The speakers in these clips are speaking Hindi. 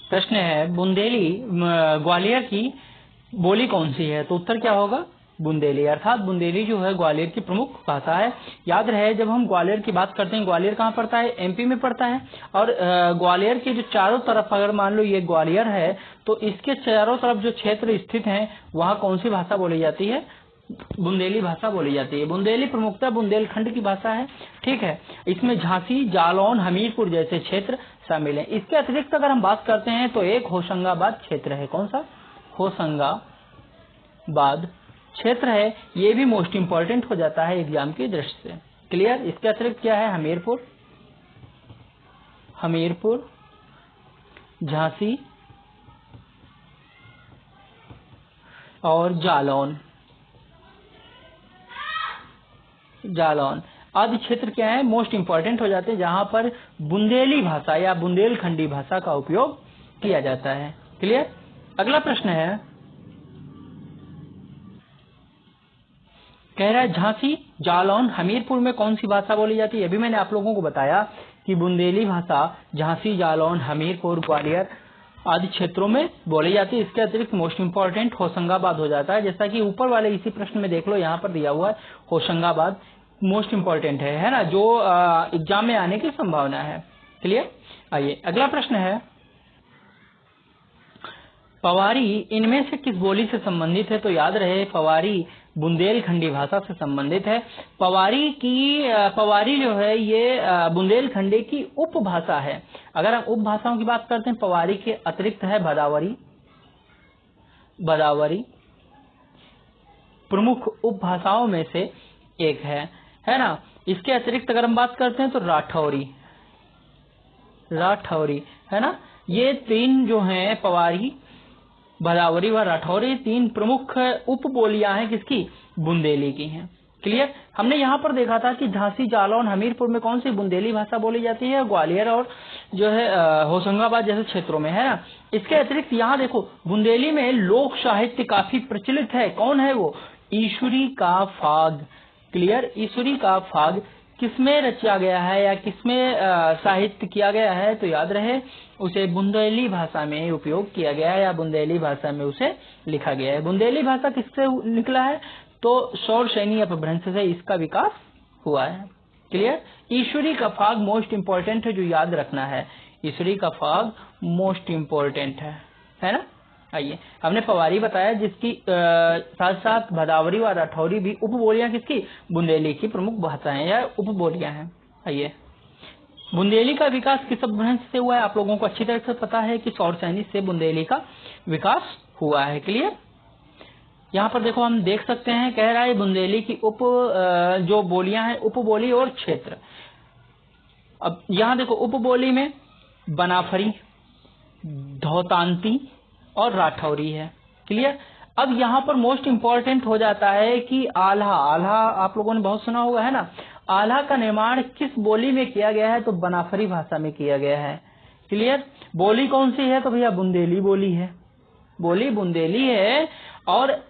प्रश्न है बुंदेली ग्वालियर की बोली कौन सी है? तो उत्तर क्या होगा? बुंदेली। अर्थात बुंदेली जो है ग्वालियर की प्रमुख भाषा है। याद रहे जब हम ग्वालियर की बात करते हैं, ग्वालियर कहाँ पड़ता है? एमपी में पड़ता है। और ग्वालियर के जो चारों तरफ अगर मान लो ये ग्वालियर है तो इसके चारों तरफ जो क्षेत्र स्थित हैं वहाँ कौन सी भाषा बोली जाती है? बुंदेली भाषा बोली जाती है। बुंदेली प्रमुखतः बुंदेलखंड की भाषा है। ठीक है, इसमें झांसी, जालौन, हमीरपुर जैसे क्षेत्र शामिल हैं। इसके अतिरिक्त अगर हम बात करते हैं तो एक होशंगाबाद क्षेत्र है। कौन सा? होशंगाबाद क्षेत्र है। ये भी मोस्ट इंपॉर्टेंट हो जाता है एग्जाम की दृष्टि से। क्लियर? इसके अतिरिक्त क्या है? हमीरपुर, झांसी और जालौन आदि क्षेत्र क्या है? मोस्ट इंपॉर्टेंट हो जाते हैं, जहां पर बुंदेली भाषा या बुंदेलखंडी भाषा का उपयोग किया जाता है। क्लियर? अगला प्रश्न है, कह रहा है झांसी, जालौन, हमीरपुर में कौन सी भाषा बोली जाती है? अभी मैंने आप लोगों को बताया कि बुंदेली भाषा झांसी, जालौन, हमीरपुर, ग्वालियर आदि क्षेत्रों में बोली जाती है। इसके अतिरिक्त मोस्ट इंपॉर्टेंट होशंगाबाद हो जाता है। जैसा कि ऊपर वाले इसी प्रश्न में देख लो, यहाँ पर दिया हुआ है होशंगाबाद मोस्ट इंपॉर्टेंट है ना, जो एग्जाम में आने की संभावना है। क्लियर? आइए अगला प्रश्न है, पवारी इनमें से किस बोली से संबंधित है? तो याद रहे पवारी बुंदेलखंडी भाषा से संबंधित है। पवारी जो है ये बुंदेलखंडी की उपभाषा है। अगर हम उपभाषाओं की बात करते हैं, पवारी के अतिरिक्त है भदावरी प्रमुख उपभाषाओं में से एक है ना। इसके अतिरिक्त अगर हम बात करते हैं तो राठौरी है ना। ये तीन जो हैं पवारी, भदावरी व राठौरी, तीन प्रमुख उप बोलियां हैं किसकी? बुंदेली की हैं। क्लियर? हमने यहाँ पर देखा था कि झांसी, जालौन, हमीरपुर में कौन सी बुंदेली भाषा बोली जाती है? ग्वालियर और जो है होशंगाबाद जैसे क्षेत्रों में, है ना। इसके अतिरिक्त यहाँ देखो बुंदेली में लोक साहित्य काफी प्रचलित है। कौन है वो? ईश्वरी का फाग। क्लियर? ईश्वरी का फाग किसमें रचा गया है या किसमें साहित्य किया गया है? तो याद रहे उसे बुंदेली भाषा में उपयोग किया गया है या बुंदेली भाषा में उसे लिखा गया है। बुंदेली भाषा किससे निकला है? तो सौरसैनी अपभ्रंश से इसका विकास हुआ है। क्लियर? ईश्वरी का फाग मोस्ट इंपॉर्टेंट है, जो याद रखना है। ईश्वरी का फाग मोस्ट इंपॉर्टेंट है ना। आइए, हमने पवारी बताया जिसकी साथ साथ भदावरी व राठौरी भी उपबोलियां किसकी? बुंदेली की प्रमुख भाषाएं या उपबोलियां हैं। आइए, बुंदेली का विकास किस अपभ्रंश से हुआ है? आप लोगों को अच्छी तरह से पता है कि सौरसैनी से बुंदेली का विकास हुआ है। क्लियर? यहाँ पर देखो हम देख सकते हैं, कह रहा है बुंदेली की जो बोलियां हैं, उपबोली और क्षेत्र। अब यहाँ देखो उपबोली में बनाफरी, धौतांती और राठौरी है। क्लियर? अब यहाँ पर मोस्ट इंपॉर्टेंट हो जाता है कि आल्हा आप लोगों ने बहुत सुना होगा, है ना। आल्हा का निर्माण किस बोली में किया गया है? तो बनाफरी भाषा में किया गया है। क्लियर? बोली कौन सी है? तो भैया बुंदेली बोली है। बोली बुंदेली है और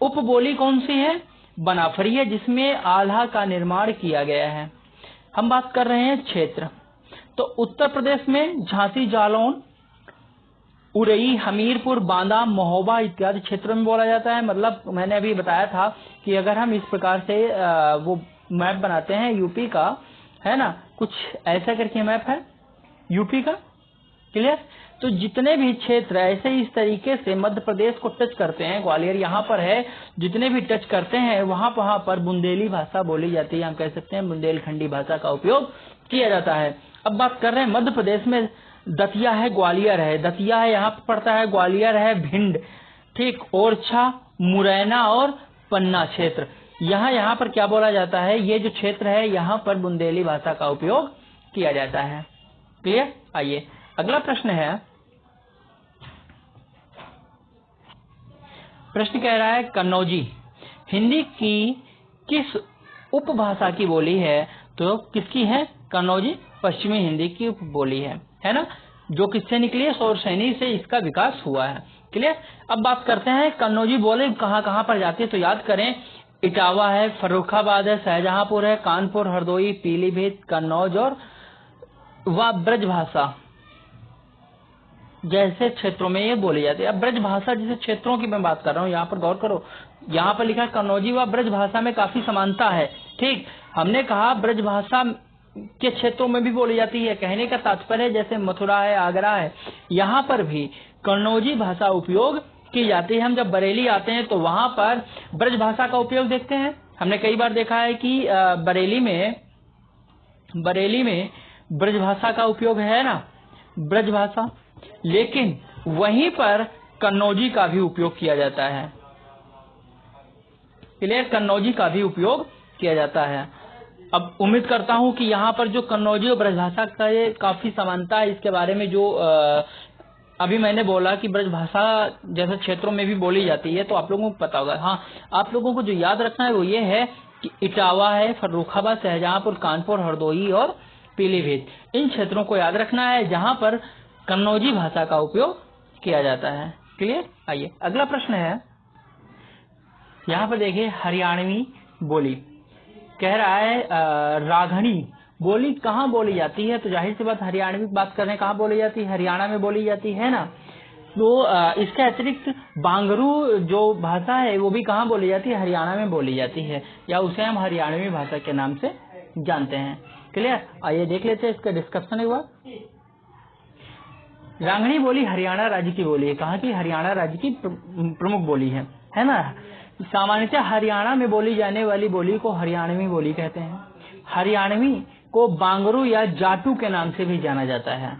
उपबोली कौन सी है? बनाफरी है, जिसमें आल्हा का निर्माण किया गया है। हम बात कर रहे हैं क्षेत्र। तो उत्तर प्रदेश में झांसी, जालौन, उरई, हमीरपुर, बांदा, महोबा इत्यादि क्षेत्रों में बोला जाता है। मतलब मैंने अभी बताया था कि अगर हम इस प्रकार से वो मैप बनाते हैं यूपी का, है ना, कुछ ऐसा करके मैप है यूपी का। क्लियर? तो जितने भी क्षेत्र ऐसे इस तरीके से मध्य प्रदेश को टच करते हैं, ग्वालियर यहाँ पर है, जितने भी टच करते हैं वहां पर बुंदेली भाषा बोली जाती है। हम कह सकते हैं बुंदेलखंडी भाषा का उपयोग किया जाता है। अब बात कर रहे हैं मध्य प्रदेश में, दतिया है, ग्वालियर है। दतिया है यहाँ पर पड़ता है, ग्वालियर है, भिंड, ठीक, ओरछा, मुरैना और पन्ना क्षेत्र। यहाँ पर क्या बोला जाता है? ये जो क्षेत्र है यहाँ पर बुंदेली भाषा का उपयोग किया जाता है। क्लियर? आइए अगला प्रश्न है, प्रश्न कह रहा है कन्नौजी हिंदी की किस उपभाषा की बोली है? तो किसकी है? कन्नौजी पश्चिमी हिंदी की उपबोली है ना, जो किससे निकली है? सौरसैनी से इसका विकास हुआ है। क्लियर? अब बात करते हैं कन्नौजी बोली कहाँ पर जाती है। तो याद करें, इटावा है, फर्रुखाबाद है, शाहजहांपुर है, कानपुर, हरदोई, पीलीभीत, कन्नौज और ब्रजभाषा जैसे क्षेत्रों में ये बोली जाती है। अब ब्रज भाषा जैसे क्षेत्रों की मैं बात कर रहा हूँ, यहाँ पर गौर करो, यहाँ पर लिखा है कन्नौजी व ब्रज भाषा में काफी समानता है। ठीक, हमने कहा ब्रज भाषा के क्षेत्रों में भी बोली जाती है। कहने का तात्पर्य जैसे मथुरा है, आगरा है, यहाँ पर भी कन्नौजी भाषा उपयोग की जाती है। हम जब बरेली आते हैं तो वहां पर ब्रज भाषा का उपयोग देखते हैं। हमने कई बार देखा है कि बरेली में ब्रज भाषा का उपयोग है ना, ब्रज भाषा, लेकिन वहीं पर कन्नौजी का भी उपयोग किया जाता है। क्लियर, कन्नौजी का भी उपयोग किया जाता है। अब उम्मीद करता हूं कि यहाँ पर जो कन्नौजी और ब्रजभाषा का ये काफी समानता है, इसके बारे में जो अभी मैंने बोला कि ब्रजभाषा जैसे क्षेत्रों में भी बोली जाती है, तो आप लोगों को पता होगा। हाँ, आप लोगों को जो याद रखना है वो ये है कि इटावा है, फर्रुखाबाद, शाहजहांपुर, कानपुर, हरदोई और पीलीभीत, इन क्षेत्रों को याद रखना है जहाँ पर कन्नौजी भाषा का उपयोग किया जाता है। क्लियर। आइए अगला प्रश्न है, यहाँ पर देखिए हरियाणवी बोली कह रहा है राघनी बोली कहाँ बोली जाती है, तो जाहिर सी बात हरियाणवी बात करने कहाँ बोली जाती है, हरियाणा में बोली जाती है ना। तो इसके अतिरिक्त बांगरू जो भाषा है वो भी कहाँ बोली जाती है, हरियाणा में बोली जाती है, या उसे हम हरियाणवी भाषा के नाम से जानते हैं। क्लियर। आइए देख लेते हैं इसका डिस्कशन एक बार। रांगणी बोली हरियाणा राज्य की बोली है। कहाँ की, हरियाणा राज्य की प्रमुख बोली है ना। सामान्यतः हरियाणा में बोली जाने वाली बोली को हरियाणवी बोली कहते हैं। हरियाणवी को बांगरू या जाटू के नाम से भी जाना जाता है।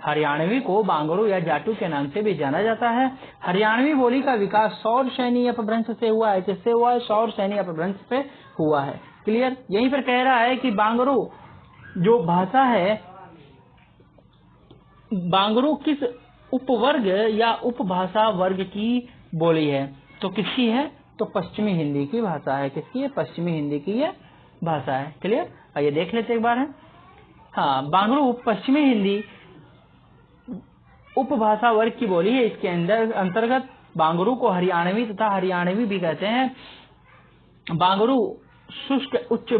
हरियाणवी को बांगरू या जाटू के नाम से भी जाना जाता है। हरियाणवी बोली का विकास सौर सैनी अपभ्रंश से हुआ है। किससे हुआ है, सौर सैनी अपभ्रंश से हुआ है। क्लियर। यहीं पर कह रहा है कि बांगरू जो भाषा है, बांगरू किस उपवर्ग या उपभाषा वर्ग की बोली है, तो किसकी है, तो पश्चिमी हिंदी की भाषा है। किसकी है, पश्चिमी हिंदी की ये भाषा है। क्लियर। आइए देख लेते एक बार है। हाँ, बांगरू पश्चिमी हिंदी उपभाषा वर्ग की बोली है। इसके अंतर्गत बांगरू को हरियाणवी तथा हरियाणवी भी कहते हैं। बांगरू शुष्क उच्च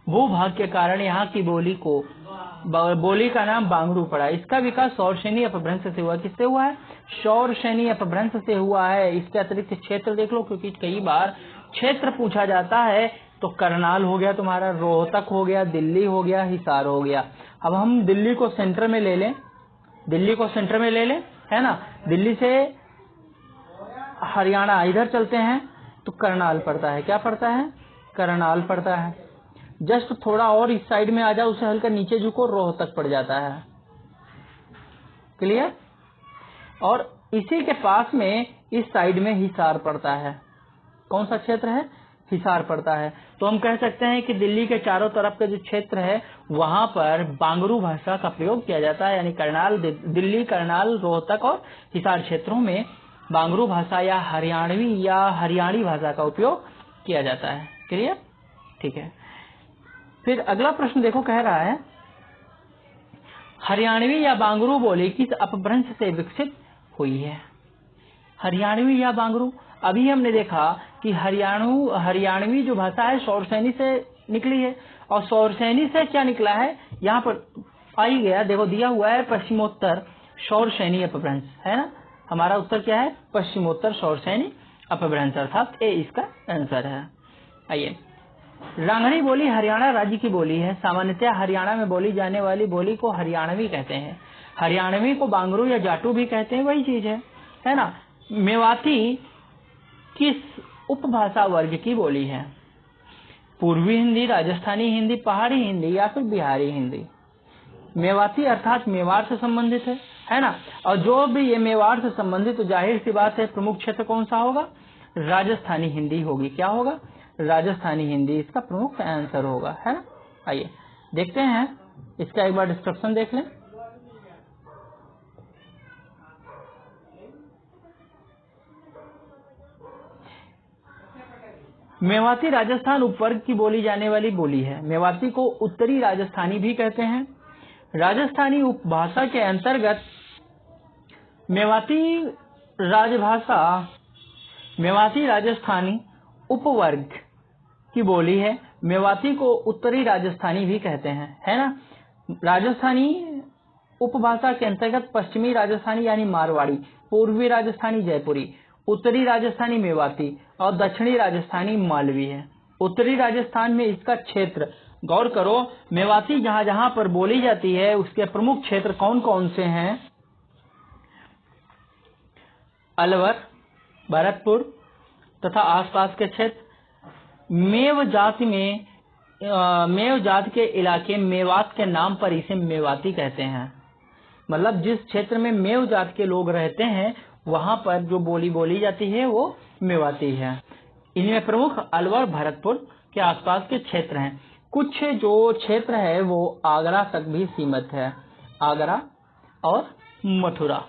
भूभाग के कारण यहाँ की बोली का नाम बांगरू पड़ा। इसका विकास सौर सैनी अपभ्रंश से हुआ। किससे हुआ है, सौर सैनी अपभ्रंश से हुआ है। इसके अतिरिक्त क्षेत्र देख लो, क्योंकि कई बार क्षेत्र पूछा जाता है, तो करनाल हो गया तुम्हारा, रोहतक हो गया, दिल्ली हो गया, हिसार हो गया। अब हम दिल्ली को सेंटर में ले लें, है ना। दिल्ली से हरियाणा इधर चलते हैं तो करनाल पड़ता है। क्या पड़ता है, करनाल पड़ता है। जस्ट थोड़ा और इस साइड में आ जाओ, उसे हल्का नीचे झुको, रोहतक पड़ जाता है। क्लियर। और इसी के पास में इस साइड में हिसार पड़ता है। कौन सा क्षेत्र है, हिसार पड़ता है। तो हम कह सकते हैं कि दिल्ली के चारों तरफ के जो क्षेत्र है वहां पर बांगरू भाषा का प्रयोग किया जाता है। यानी करनाल, दिल्ली, करनाल, रोहतक और हिसार क्षेत्रों में बांगरू भाषा या हरियाणी भाषा का उपयोग किया जाता है। क्लियर। ठीक है। फिर अगला प्रश्न देखो, कह रहा है हरियाणवी या बांगरू बोली किस अपभ्रंश से विकसित हुई है। हरियाणवी या बांगरू, अभी हमने देखा कि हरियाणवी जो भाषा है सौरसैनी से निकली है, और सौरसैनी से क्या निकला है, यहाँ पर आ ही गया, देखो दिया हुआ है पश्चिमोत्तर सौरसैनी अपभ्रंश, है ना। हमारा उत्तर क्या है, पश्चिमोत्तर सौरसैनी अपभ्रंश, अर्थात ए इसका आंसर है। आइए, रांगणी बोली हरियाणा राज्य की बोली है। सामान्यतः हरियाणा में बोली जाने वाली बोली को हरियाणवी कहते हैं। हरियाणवी को बांगरू या जाटू भी कहते हैं, वही चीज है ना। मेवाती किस उपभाषा वर्ग की बोली है, पूर्वी हिंदी, राजस्थानी हिंदी, पहाड़ी हिंदी या फिर बिहारी हिंदी। मेवाती अर्थात मेवाड़ से संबंधित है ना। और जो भी ये मेवाड़ से संबंधित, तो जाहिर सी बात है प्रमुख क्षेत्र कौन सा होगा, राजस्थानी हिंदी होगी। क्या होगा, राजस्थानी हिंदी इसका प्रमुख आंसर होगा, है ना। आइए देखते हैं इसका एक बार डिस्क्रिप्शन देख लें। मेवाती राजस्थान उपवर्ग की बोली जाने वाली बोली है। मेवाती को उत्तरी राजस्थानी भी कहते हैं। राजस्थानी उपभाषा के अंतर्गत मेवाती राजस्थानी उपवर्ग की बोली है। मेवाती को उत्तरी राजस्थानी भी कहते हैं, है ना। राजस्थानी उपभाषा के अंतर्गत पश्चिमी राजस्थानी यानी मारवाड़ी, पूर्वी राजस्थानी जयपुरी, उत्तरी राजस्थानी मेवाती और दक्षिणी राजस्थानी मालवी है। उत्तरी राजस्थान में इसका क्षेत्र, गौर करो, मेवाती जहां जहां पर बोली जाती है उसके प्रमुख क्षेत्र कौन कौन से हैं? अलवर, भरतपुर तथा आसपास के क्षेत्र। मेव जाति के इलाके मेवात के नाम पर इसे मेवाती कहते हैं। मतलब जिस क्षेत्र में मेव जाति के लोग रहते हैं वहां पर जो बोली बोली जाती है वो मेवाती है। इनमें प्रमुख अलवर, भरतपुर के आसपास के क्षेत्र हैं। कुछ जो क्षेत्र है वो आगरा तक भी सीमित है, आगरा और मथुरा।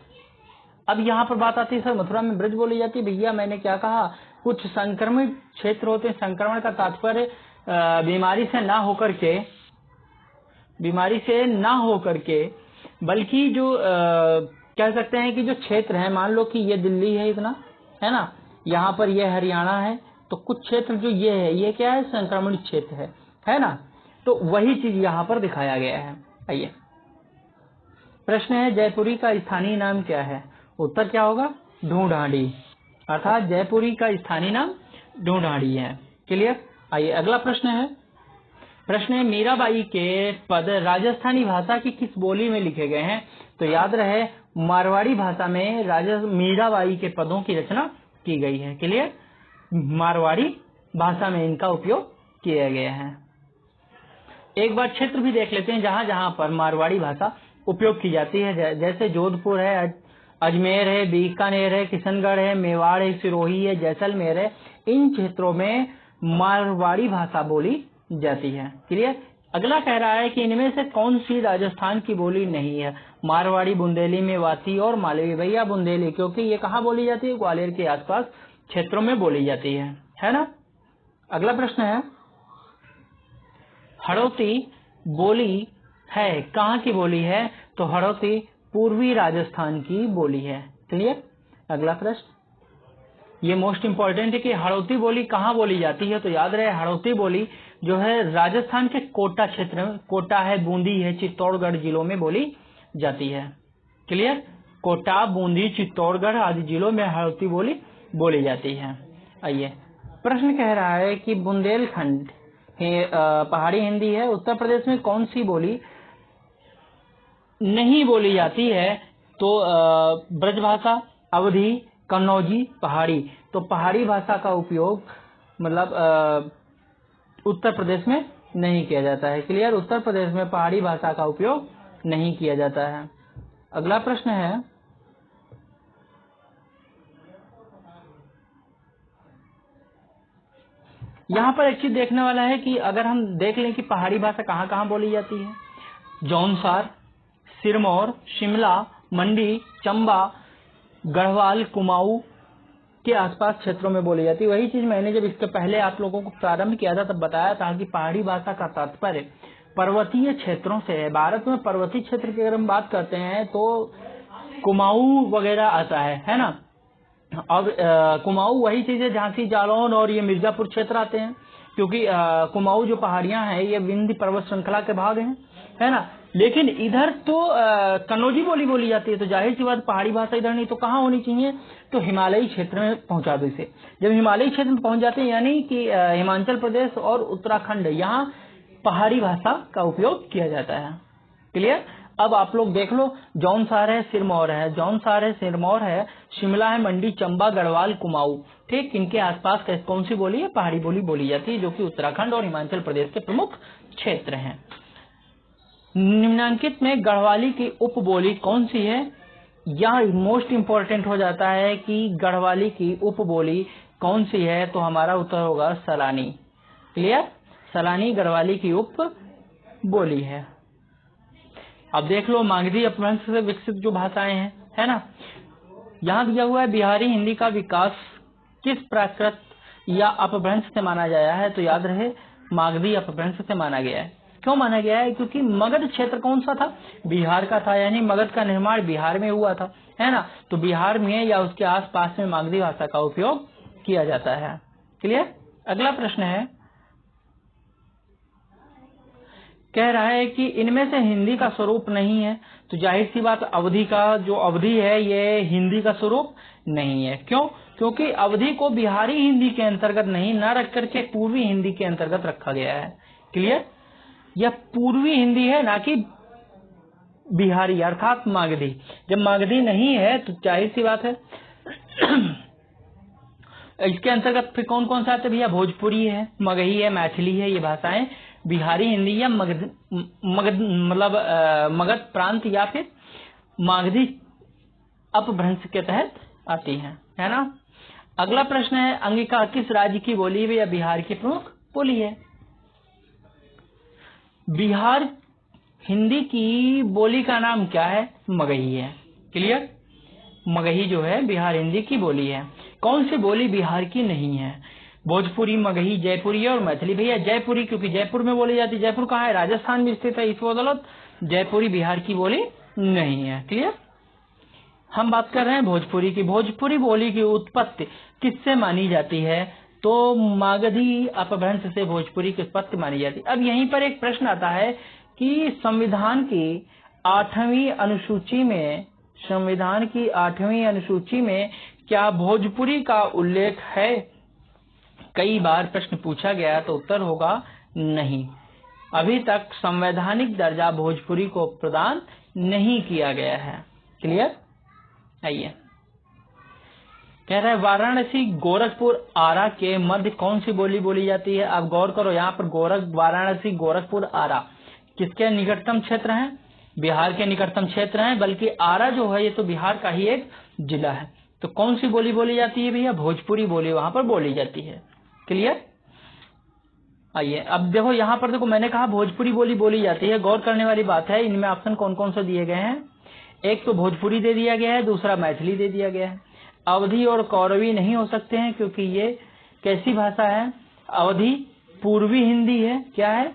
अब यहाँ पर बात आती है, सर मथुरा में ब्रज बोली जाती है। भैया मैंने क्या कहा, कुछ संक्रमित क्षेत्र होते हैं। संक्रमण का तात्पर्य बीमारी से ना होकर के बल्कि जो कह सकते हैं कि जो क्षेत्र है, मान लो कि ये दिल्ली है, इतना है ना, यहाँ पर ये हरियाणा है, तो कुछ क्षेत्र जो ये है ये क्या है, संक्रमणित क्षेत्र है ना। तो वही चीज यहाँ पर दिखाया गया है। आइए, प्रश्न है जयपुरी का स्थानीय नाम क्या है? उत्तर क्या होगा? ढूंढाड़ी। अर्थात जयपुरी का स्थानीय नाम ढूंढाड़ी है। क्लियर? आइए अगला प्रश्न है मीराबाई के पद राजस्थानी भाषा की किस बोली में लिखे गए हैं? तो याद रहे मारवाड़ी भाषा में मीराबाई के पदों की रचना की गई है। क्लियर? मारवाड़ी भाषा में इनका उपयोग किया गया है। एक बार क्षेत्र भी देख लेते हैं जहां जहां पर मारवाड़ी भाषा उपयोग की जाती है। जैसे जोधपुर है, अजमेर है, बीकानेर है, किशनगढ़ है, मेवाड़ है, सिरोही है, जैसलमेर है। इन क्षेत्रों में मारवाड़ी भाषा बोली जाती है। क्लियर? अगला कह रहा है कि इनमें से कौन सी राजस्थान की बोली नहीं है? मारवाड़ी, बुंदेली, मेवाती और मालवी। भैया बुंदेली, क्योंकि ये कहाँ बोली जाती है? ग्वालियर के आसपास क्षेत्रों में बोली जाती है ना। अगला प्रश्न है हड़ौती बोली है कहाँ की बोली है? तो हड़ौती पूर्वी राजस्थान की बोली है। क्लियर? अगला प्रश्न, ये मोस्ट इंपॉर्टेंट है कि हड़ौती बोली कहाँ बोली जाती है? तो याद रहे हड़ौती बोली जो है राजस्थान के कोटा क्षेत्र में, कोटा है, बूंदी है, चित्तौड़गढ़ जिलों में बोली जाती है। क्लियर? कोटा, बूंदी, चित्तौड़गढ़ आदि जिलों में हड़ौती बोली बोली जाती है। आइए, प्रश्न कह रहा है कि बुंदेलखंड पहाड़ी हिंदी है, उत्तर प्रदेश में कौन सी बोली नहीं बोली जाती है? तो ब्रजभाषा, अवधी, कन्नौजी, पहाड़ी। तो पहाड़ी भाषा का उपयोग मतलब उत्तर प्रदेश में नहीं किया जाता है। क्लियर? उत्तर प्रदेश में पहाड़ी भाषा का उपयोग नहीं किया जाता है। अगला प्रश्न है यहाँ पर एक चीज देखने वाला है कि अगर हम देख लें कि पहाड़ी भाषा कहाँ कहाँ बोली जाती है, जौनसार, सिरमौर, शिमला, मंडी, चंबा, गढ़वाल, कुमाऊं के आसपास क्षेत्रों में बोली जाती है। वही चीज मैंने जब इसके पहले आप लोगों को प्रारंभ किया था तब बताया था कि पहाड़ी भाषा का तात्पर्य पर्वतीय क्षेत्रों से है। भारत में पर्वतीय क्षेत्र की अगर हम बात करते हैं तो कुमाऊं वगैरह आता है ना। अब कुमाऊं वही चीज है, झांसी, जालौन और ये मिर्जापुर क्षेत्र आते हैं, क्योंकि कुमाऊं जो पहाड़ियां हैं ये विंध्य पर्वत श्रृंखला के भाग हैं, है ना। लेकिन इधर तो कन्नौजी बोली जाती है, तो जाहिर सी बात पहाड़ी भाषा इधर नहीं तो कहाँ होनी चाहिए? तो हिमालयी क्षेत्र में पहुंचा दो इसे। जब हिमालयी क्षेत्र में पहुंच जाते हैं यानी कि हिमाचल प्रदेश और उत्तराखंड, यहाँ पहाड़ी भाषा का उपयोग किया जाता है। क्लियर? अब आप लोग देख लो, जौनसार है, सिरमौर है, जौनसार है, सिरमौर है, शिमला है, मंडी, चंबा, गढ़वाल, कुमाऊं, ठीक, इनके आसपास कौन सी बोली है? पहाड़ी बोली जाती है, जो कि उत्तराखंड और हिमाचल प्रदेश के प्रमुख क्षेत्र हैं। निम्नांकित में गढ़वाली की उपबोली कौन सी है? यह मोस्ट इंपॉर्टेंट हो जाता है कि गढ़वाली की उपबोली कौन सी है? तो हमारा उत्तर होगा सलानी। क्लियर? सलानी गढ़वाली की उपबोली है। अब देख लो मागधी अपभ्रंश से विकसित जो भाषाएं हैं, है ना। यहाँ दिया हुआ है बिहारी हिंदी का विकास किस प्राकृत या अपभ्रंश से माना गया है? तो याद रहे मागधी अपभ्रंश से माना गया है। क्यों माना गया है? क्योंकि मगध क्षेत्र कौन सा था? बिहार का था, यानी मगध का निर्माण बिहार में हुआ था, है ना। तो बिहार में या उसके आसपास में मागधी भाषा का उपयोग किया जाता है। क्लियर? अगला प्रश्न है कह रहा है कि इनमें से हिंदी का स्वरूप नहीं है, तो जाहिर सी बात अवधि का जो अवधि है ये हिंदी का स्वरूप नहीं है। क्यों? क्योंकि अवधि को बिहारी हिंदी के अंतर्गत नहीं न रख करके पूर्वी हिंदी के अंतर्गत रखा गया है। क्लियर? यह पूर्वी हिंदी है ना कि बिहारी अर्थात मागधी। जब मागधी नहीं है तो जाहिर सी बात है इसके अंतर्गत फिर कौन कौन सा आते भैया? भोजपुरी है, मगही है, मैथिली है। ये भाषाएं बिहारी हिंदी या मगध प्रांत या फिर मागधी अपभ्रंश के तहत आती है ना। अगला प्रश्न है, अंगिका किस राज्य की बोली है या बिहार की प्रमुख बोली है? बिहार हिंदी की बोली का नाम क्या है? मगही है। क्लियर? मगही जो है बिहार हिंदी की बोली है। कौन सी बोली बिहार की नहीं है? भोजपुरी, मगही, जयपुरी और मैथिली। भैया जयपुरी, क्योंकि जयपुर में बोली जाती है। जयपुर कहाँ है? राजस्थान में स्थित है। इस बदौलत जयपुरी बिहार की बोली नहीं है। क्लियर? हम बात कर रहे हैं भोजपुरी की। भोजपुरी बोली की उत्पत्ति किससे मानी जाती है? तो मागधी अपभ्रंश से भोजपुरी की उत्पत्ति मानी जाती है। अब यहीं पर एक प्रश्न आता है कि संविधान की 8वीं अनुसूची में क्या भोजपुरी का उल्लेख है? कई बार प्रश्न पूछा गया तो उत्तर होगा नहीं। अभी तक संवैधानिक दर्जा भोजपुरी को प्रदान नहीं किया गया है। क्लियर? आइए, कह रहा है वाराणसी, गोरखपुर, आरा के मध्य कौन सी बोली बोली जाती है? आप गौर करो, यहाँ पर वाराणसी, गोरखपुर, आरा किसके निकटतम क्षेत्र हैं? बिहार के निकटतम क्षेत्र हैं। बल्कि आरा जो है ये तो बिहार का ही एक जिला है। तो कौन सी बोली बोली जाती है भैया? भोजपुरी बोली वहां पर बोली जाती है। क्लियर? आइए, अब देखो यहाँ पर देखो, मैंने कहा भोजपुरी बोली बोली जाती है। गौर करने वाली बात है, इनमें ऑप्शन कौन कौन से दिए गए हैं? एक तो भोजपुरी दे दिया गया है, दूसरा मैथिली दे दिया गया है। अवधी और कौरवी नहीं हो सकते हैं, क्योंकि ये कैसी भाषा है? अवधी पूर्वी हिंदी है। क्या है?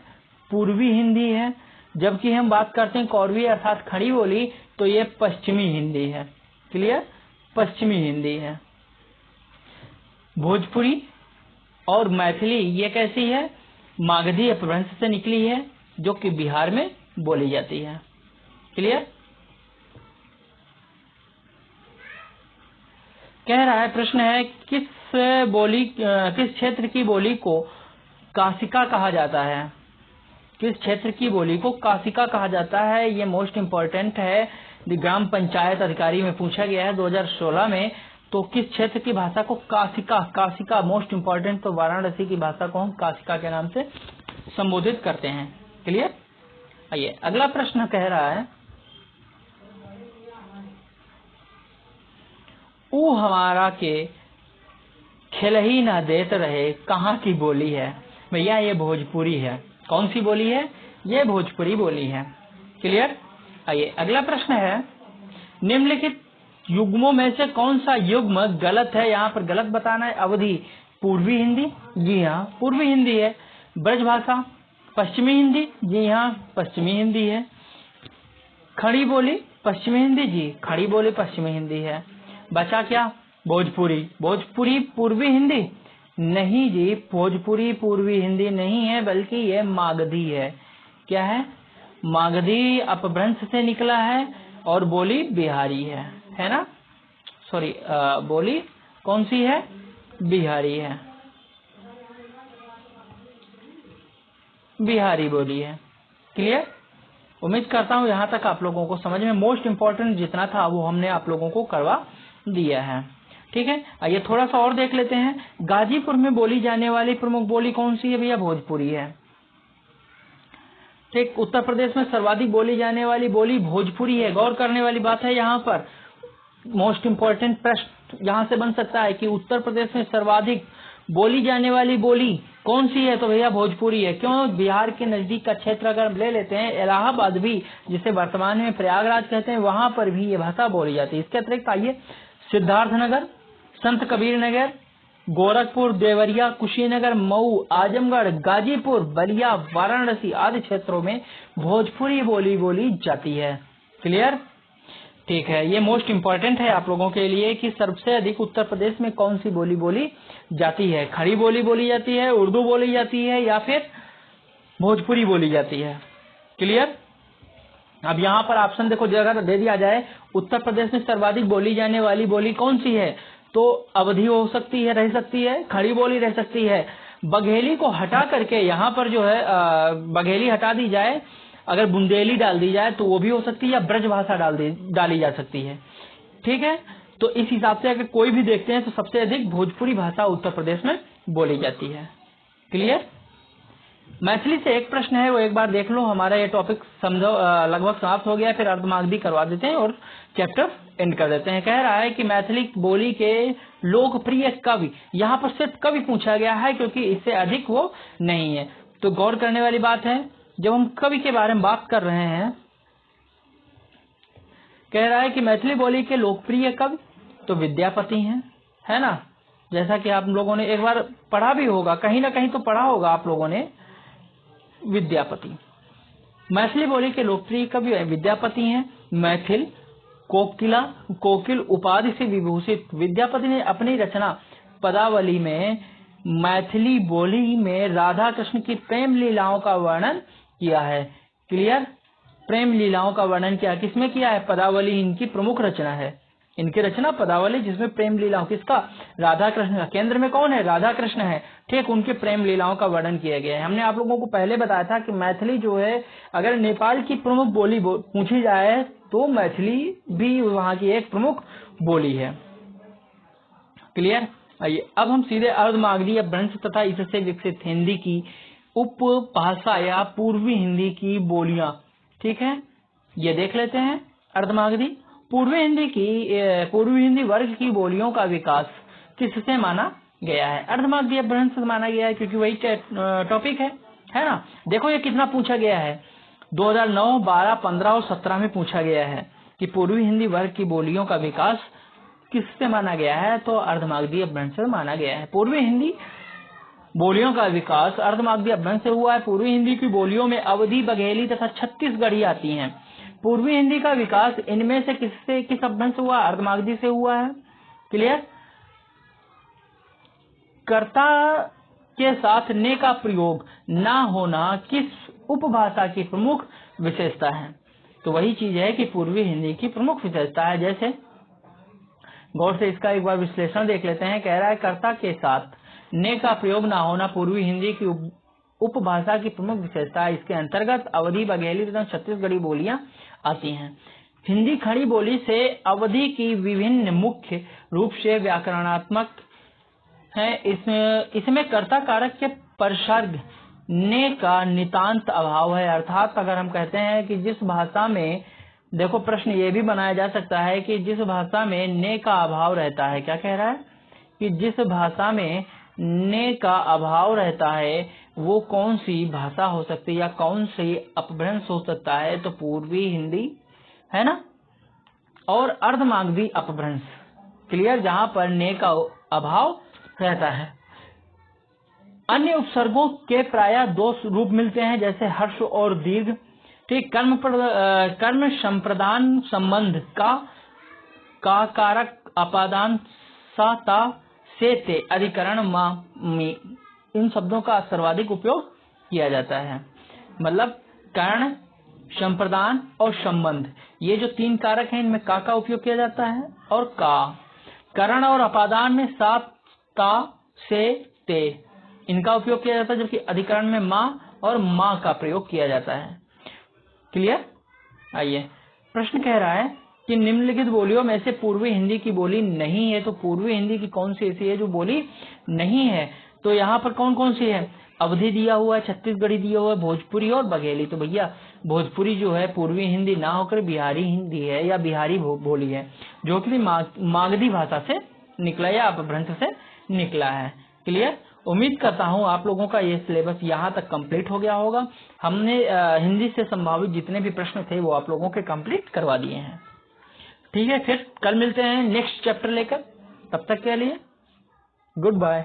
पूर्वी हिंदी है। जबकि हम बात करते हैं कौरवी अर्थात खड़ी बोली, तो ये पश्चिमी हिंदी है। क्लियर? पश्चिमी हिंदी है। भोजपुरी और मैथिली ये कैसी है? मागधी अपभ्रंश से निकली है, जो कि बिहार में बोली जाती है। क्लियर? कह रहा है, प्रश्न है किस क्षेत्र की बोली को काशिका कहा जाता है? किस क्षेत्र की बोली को काशिका कहा जाता है? ये मोस्ट इम्पोर्टेंट है। ग्राम पंचायत अधिकारी में पूछा गया है 2016 में। तो किस क्षेत्र की भाषा को काशिका मोस्ट इम्पोर्टेंट। तो वाराणसी की भाषा को हम काशिका के नाम से संबोधित करते हैं। क्लियर? आइए, अगला प्रश्न कह रहा है, ऊ हमारा के खिलही न देत रहे कहाँ की बोली है? भैया ये भोजपुरी है। कौन सी बोली है? ये भोजपुरी बोली है। क्लियर? आइए, अगला प्रश्न है, निम्नलिखित युग्मों में से कौन सा युग्म गलत है? यहाँ पर गलत बताना है। अवधि पूर्वी हिंदी, जी हाँ पूर्वी हिंदी है। ब्रजभाषा पश्चिमी हिंदी, जी हाँ पश्चिमी हिंदी है। खड़ी बोली पश्चिमी हिंदी, जी खड़ी बोली पश्चिमी हिंदी है। बचा क्या? भोजपुरी। भोजपुरी पूर्वी हिंदी नहीं जी, भोजपुरी पूर्वी हिंदी नहीं है, बल्कि ये मागधी है। क्या है? मागधी अपभ्रंश से निकला है और बोली बिहारी है ना। सॉरी, बोली कौन सी है? बिहारी है, बिहारी बोली है। क्लियर? उम्मीद करता हूँ यहाँ तक आप लोगों को समझ में मोस्ट इम्पोर्टेंट जितना था वो हमने आप लोगों को करवा दिया है। ठीक है, आइए थोड़ा सा और देख लेते हैं। गाजीपुर में बोली जाने वाली प्रमुख बोली कौन सी है भैया? भोजपुरी है। ठीक, उत्तर प्रदेश में सर्वाधिक बोली जाने वाली बोली भोजपुरी है। गौर करने वाली बात है, यहाँ पर मोस्ट इम्पोर्टेंट प्रश्न यहाँ से बन सकता है कि उत्तर प्रदेश में सर्वाधिक बोली जाने वाली बोली कौन सी है? तो भैया भोजपुरी है। क्यों? बिहार के नजदीक का क्षेत्र अगर ले लेते हैं, इलाहाबाद भी जिसे वर्तमान में प्रयागराज कहते हैं, वहां पर भी ये भाषा बोली जाती है। इसके अतिरिक्त आइए, सिद्धार्थनगर, संत कबीर नगर, गोरखपुर, देवरिया, कुशीनगर, मऊ, आजमगढ़, गाजीपुर, बलिया, वाराणसी आदि क्षेत्रों में भोजपुरी बोली जाती है। क्लियर? ठीक है, ये मोस्ट इम्पोर्टेंट है आप लोगों के लिए कि सबसे अधिक उत्तर प्रदेश में कौन सी बोली जाती है? खड़ी बोली जाती है, उर्दू बोली जाती है या फिर भोजपुरी बोली जाती है? क्लियर। अब यहाँ पर ऑप्शन देखो, अगर दे दिया जाए उत्तर प्रदेश में सर्वाधिक बोली जाने वाली बोली कौन सी है, तो अवधी हो सकती है, रह सकती है, खड़ी बोली रह सकती है। बघेली को हटा करके यहाँ पर जो है बघेली हटा दी जाए, अगर बुंदेली डाल दी जाए तो वो भी हो सकती है, या ब्रज भाषा डाली जा सकती है। ठीक है, तो इस हिसाब से अगर कोई भी देखते हैं तो सबसे अधिक भोजपुरी भाषा उत्तर प्रदेश में बोली जाती है। क्लियर। मैथिली से एक प्रश्न है, वो एक बार देख लो। हमारा ये टॉपिक समझो लगभग समाप्त हो गया, फिर अर्धमागधी करवा देते हैं और चैप्टर एंड कर देते हैं। कह रहा है कि मैथिली बोली के लोकप्रिय कवि, यहाँ पर सिर्फ कवि पूछा गया है क्योंकि इससे अधिक वो नहीं है। तो गौर करने वाली बात है, जब हम कवि के बारे में बात कर रहे हैं, कह रहा है कि मैथिली बोली के लोकप्रिय कवि तो विद्यापति हैं, है ना। जैसा कि आप लोगों ने एक बार पढ़ा भी होगा, कहीं ना कहीं तो पढ़ा होगा आप लोगों ने, विद्यापति। मैथिली बोली के लोकप्रिय कवि विद्यापति हैं। मैथिल कोकिल उपाधि से विभूषित विद्यापति ने अपनी रचना पदावली में मैथिली बोली में राधा कृष्ण की प्रेम लीलाओं का वर्णन किया है। क्लियर। प्रेम लीलाओं का वर्णन किया, किसमें किया है, पदावली इनकी प्रमुख रचना है। इनकी रचना पदावली, जिसमें प्रेम लीलाओं, किसका, राधा कृष्ण का। केंद्र में कौन है, राधा कृष्ण है। ठीक, उनके प्रेम लीलाओं का वर्णन किया गया है। हमने आप लोगों को पहले बताया था कि मैथिली जो है, अगर नेपाल की प्रमुख बोली पूछी जाए तो मैथिली भी वहां की एक प्रमुख बोली है। क्लियर। आइए अब हम सीधे अर्धमागधी अपभ्रंश तथा इससे विकसित हिंदी की उपभाषा या पूर्वी हिंदी की बोलियां, ठीक है, ये देख लेते हैं। अर्धमागधी पूर्वी हिंदी वर्ग की बोलियों का विकास किससे माना गया है, अर्धमागधी अपभ्रंश से माना गया है, क्योंकि वही टॉपिक है ना। देखो ये कितना पूछा गया है, 2009, 12, 15 और 17 में पूछा गया है कि पूर्वी हिंदी वर्ग की बोलियों का विकास किससे माना गया है, तो अर्धमागधी अपभ्रंश से माना गया है। पूर्वी हिंदी बोलियों का विकास अर्धमागधी अपभ्रंश से हुआ है। पूर्वी हिंदी की बोलियों में अवधी, बघेली तथा छत्तीसगढ़ी आती हैं। पूर्वी हिंदी का विकास इनमें से किस अपभ्रंश से हुआ, अर्धमागधी से हुआ है। क्लियर। कर्ता के साथ ने का प्रयोग ना होना किस उपभाषा की प्रमुख विशेषता है, तो वही चीज है कि पूर्वी हिंदी की प्रमुख विशेषता है। जैसे गौर से इसका एक बार विश्लेषण देख लेते हैं। कह रहा है कर्ता के साथ ने का प्रयोग ना होना पूर्वी हिंदी की उपभाषा की प्रमुख विशेषता है। इसके अंतर्गत अवधी, बघेली तथा छत्तीसगढ़ी बोलियां आती हैं। हिंदी खड़ी बोली से अवधी की विभिन्न मुख्य रूप से व्याकरणात्मक है। इसमें कर्ता कारक के परसर्ग ने का नितांत अभाव है। अर्थात अगर हम कहते हैं कि जिस भाषा में, देखो प्रश्न ये भी बनाया जा सकता है कि जिस भाषा में ने का अभाव रहता है, क्या कह रहा है कि जिस भाषा में ने का अभाव रहता है वो कौन सी भाषा हो सकती है या कौन सी अपभ्रंश हो सकता है, तो पूर्वी हिंदी, है ना, और अर्धमागधी अपभ्रंश। क्लियर। जहां पर ने का अभाव रहता है। अन्य उपसर्गों के प्रायः दो रूप मिलते हैं, जैसे हर्ष और दीर्घ। ठीक। कर्म संप्रदान संबंध का कारक अपादान सा ता से ते अधिकरण मा मी, इन शब्दों का सर्वाधिक उपयोग किया जाता है। मतलब कर्ण, संप्रदान और संबंध, ये जो तीन कारक हैं, इनमें का उपयोग किया जाता है, और का। कर्ण और अपादान में सा, ता, से, ते, इनका उपयोग किया जाता है, जबकि अधिकरण में माँ और माँ का प्रयोग किया जाता है। क्लियर। आइए प्रश्न कह रहा है कि निम्नलिखित बोलियों में से पूर्वी हिंदी की बोली नहीं है, तो पूर्वी हिंदी की कौन सी ऐसी है जो बोली नहीं है, तो यहाँ पर कौन कौन सी है, अवधी दिया हुआ है, छत्तीसगढ़ी दिया हुआ है, भोजपुरी और बघेली। तो भैया भोजपुरी जो है पूर्वी हिंदी ना होकर बिहारी हिंदी है या बिहारी बोली है, जो कि मागधी भाषा से निकला या अपभ्रंश से निकला है। क्लियर। उम्मीद करता हूँ आप लोगों का ये सिलेबस यहाँ तक कंप्लीट हो गया होगा। हमने हिंदी से संभावित जितने भी प्रश्न थे वो आप लोगों के कंप्लीट करवा दिए हैं। ठीक है, फिर कल मिलते हैं नेक्स्ट चैप्टर लेकर। तब तक के लिए गुड बाय।